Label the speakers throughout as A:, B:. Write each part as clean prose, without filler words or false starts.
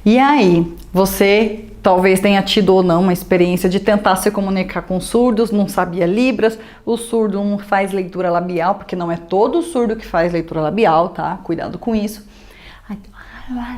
A: E aí, você talvez tenha tido ou não uma experiência de tentar se comunicar com surdos, não sabia Libras, o surdo não faz leitura labial, porque não é todo surdo que faz leitura labial, tá? Cuidado com isso.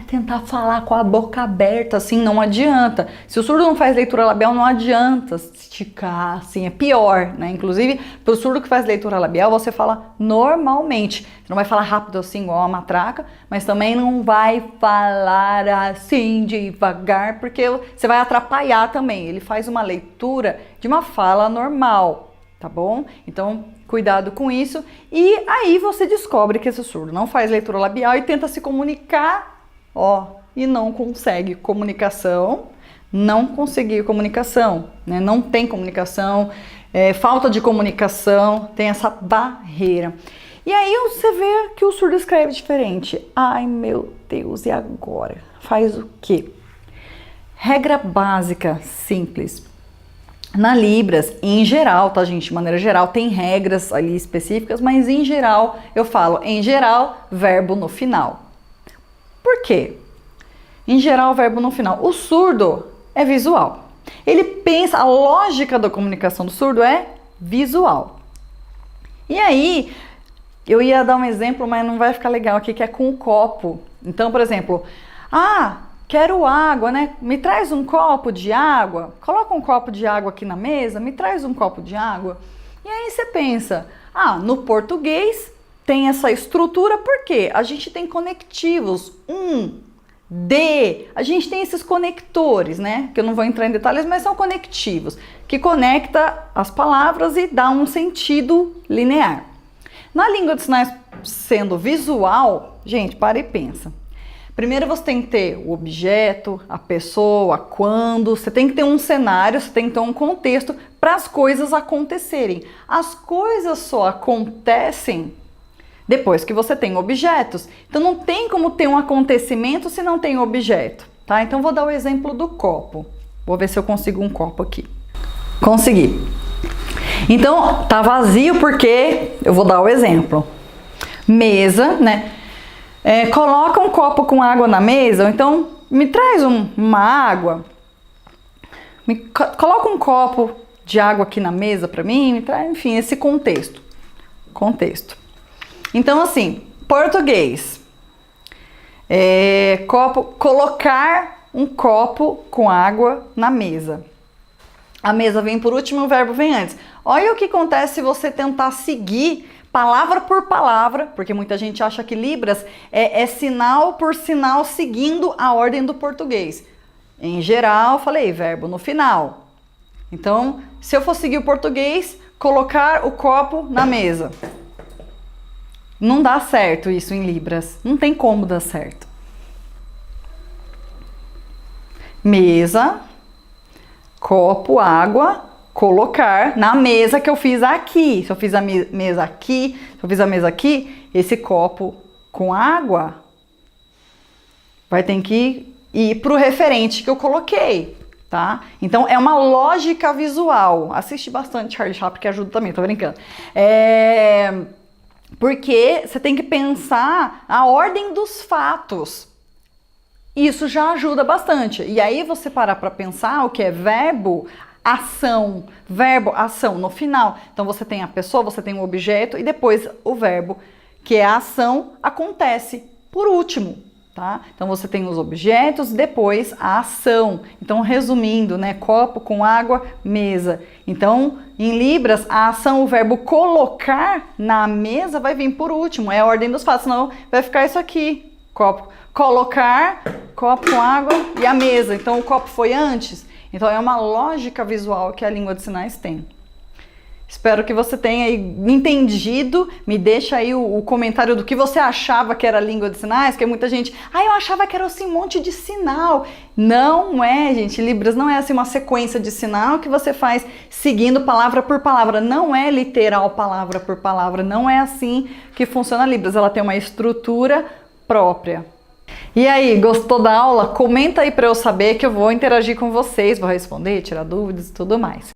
A: Tentar falar com a boca aberta, assim, não adianta. Se o surdo não faz leitura labial, não adianta esticar, assim, é pior, né? Inclusive, para o surdo que faz leitura labial, você fala normalmente. Você não vai falar rápido assim, igual a matraca, mas também não vai falar assim, devagar, porque você vai atrapalhar também. Ele faz uma leitura de uma fala normal, tá bom? Então, cuidado com isso. E aí você descobre que esse surdo não faz leitura labial e tenta se comunicar, e não consegue comunicação, não conseguir comunicação, né? Não tem comunicação, falta de comunicação, tem essa barreira. E aí você vê que o surdo escreve diferente. Ai, meu Deus, e agora? Faz o quê? Regra básica, simples. Na Libras, em geral, tá, gente? De maneira geral, tem regras ali específicas, mas em geral, eu falo, em geral, verbo no final. Por quê? Em geral, verbo no final. O surdo é visual. Ele pensa, a lógica da comunicação do surdo é visual. E aí, eu ia dar um exemplo, mas não vai ficar legal aqui, que é com o copo. Então, por exemplo, quero água, né? Me traz um copo de água. Coloca um copo de água aqui na mesa, me traz um copo de água. E aí você pensa, no português tem essa estrutura, por quê? A gente tem conectivos, a gente tem esses conectores, né? Que eu não vou entrar em detalhes, mas são conectivos, que conecta as palavras e dá um sentido linear. Na língua de sinais sendo visual, gente, para e pensa. Primeiro você tem que ter o objeto, a pessoa, quando, você tem que ter um cenário, você tem que ter um contexto para as coisas acontecerem. As coisas só acontecem depois que você tem objetos. Então não tem como ter um acontecimento se não tem objeto, tá? Então vou dar o exemplo do copo. Vou ver se eu consigo um copo aqui. Consegui. Então tá vazio porque eu vou dar o exemplo. Mesa, né? Coloca um copo com água na mesa, ou então me traz uma água, coloca um copo de água aqui na mesa para mim, me traz, enfim, esse contexto. Então, assim, português, colocar um copo com água na mesa. A mesa vem por último, o verbo vem antes. Olha o que acontece se você tentar seguir palavra por palavra, porque muita gente acha que Libras é sinal por sinal seguindo a ordem do português. Em geral, falei verbo no final. Então, se eu for seguir o português, colocar o copo na mesa. Não dá certo isso em Libras. Não tem como dar certo. Mesa, copo, água, colocar na mesa que eu fiz aqui. Se eu fiz a mesa aqui, esse copo com água vai ter que ir para o referente que eu coloquei, tá? Então é uma lógica visual. Assiste bastante Charlie Chaplin que ajuda também, tô brincando. Porque você tem que pensar a ordem dos fatos. Isso já ajuda bastante. E aí você parar para pensar o que é verbo, ação, no final. Então você tem a pessoa, você tem o objeto e depois o verbo, que é a ação, acontece por último, tá? Então você tem os objetos, depois a ação. Então resumindo, né? Copo com água, mesa. Então em Libras, a ação, o verbo colocar na mesa vai vir por último, é a ordem dos fatos, senão vai ficar isso aqui, copo. Colocar, copo com água e a mesa. Então o copo foi antes. Então é uma lógica visual que a língua de sinais tem. Espero que você tenha entendido. Me deixa aí o comentário do que você achava que era a língua de sinais, que muita gente, eu achava que era assim um monte de sinal. Não é, gente, Libras não é assim uma sequência de sinal que você faz seguindo palavra por palavra. Não é literal palavra por palavra, não é assim que funciona a Libras. Ela tem uma estrutura própria. E aí, gostou da aula? Comenta aí para eu saber que eu vou interagir com vocês, vou responder, tirar dúvidas e tudo mais.